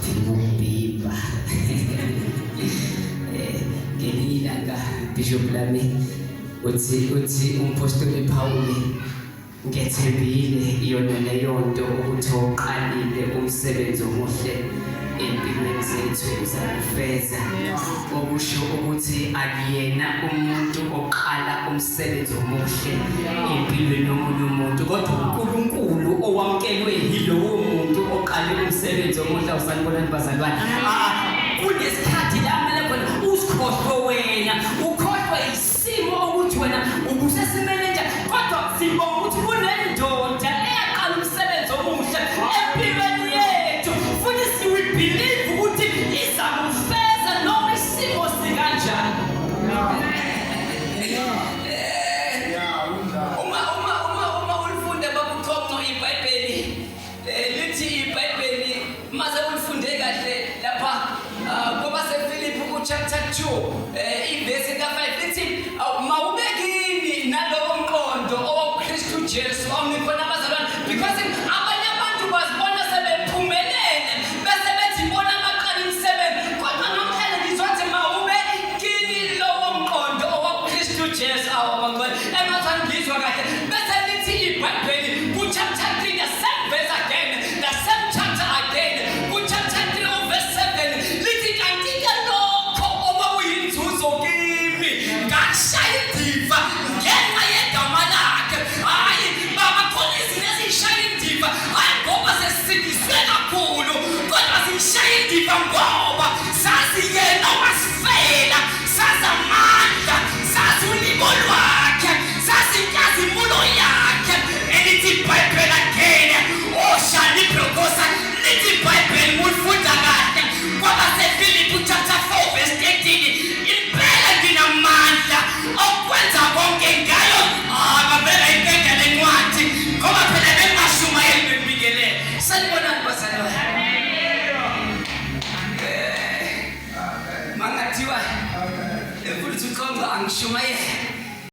Timubimba ngelilanga Bishop lami uthi umpostoli Pauli ngethembile iyona leyonto ukuthi oqalile umsebenzi omuhle empilweni zethu uzakufeza okusho ukuthi akuyena umuntu oqala umsebenzi omuhle empilweni yomunye umuntu kodwa uNkulunkulu owamkelwe yilowo muntu oqale umsebenzi omuhle awusanibonani bazalwane kunesikhathi la kumele khona usikhohlwe wena ukhohlwe isimo ukuthi wena ubusesimene nje kodwa sibonga ukuthi kunendoda eyaqala umsebenzi omuhle empilweni yethu futhi siwibelieve ukuthi izamufeza noma isimo sikanjani. Uma ulifunde babuthomno iBhayibheli lithi iBhayibheli maze ulifunde kahle lapha ngoba seFilipi chapter 2 ivesi ka5 lithi mawubekini nalowo mqondo oKristu Jesu awunikhona abazalwane because abanye abantu bazibona sebephumelele bese bethi bona baqala imisebenzi kodwa nomphela ngizothi mawubekini lowo mqondo oKristu Jesu awabangcwele engathani ngizwa kahle bese lithi iBhayibheli ku chapter 3 the same verse again the same chapter again ku chapter 3 verse 7 lithi kanti ke lokho obawuyinzuzo kimi ngashaya indiva ngenxa yegama lakhe hayi baba khona izinto ezishaya indiva hayi ngoba sesidiswe kakhulu kodwa zishaya indiva ngoba sazi yena wasifela sazamandla sazi ulibo lwakhe sazi inkazimulo yakhe elithi iBhayibheli again oshani prokosa lithi iBhayibheli mulifunda kahle ngoba seFilipi chapter 4 verse 13 impela nginamandla okwenza konke ngayo ababela inkenge lencwadi ngoba phela bemashumayeli bembikele sanibonani bazalwane mangathiwa emfundisi uqonqa angishumayela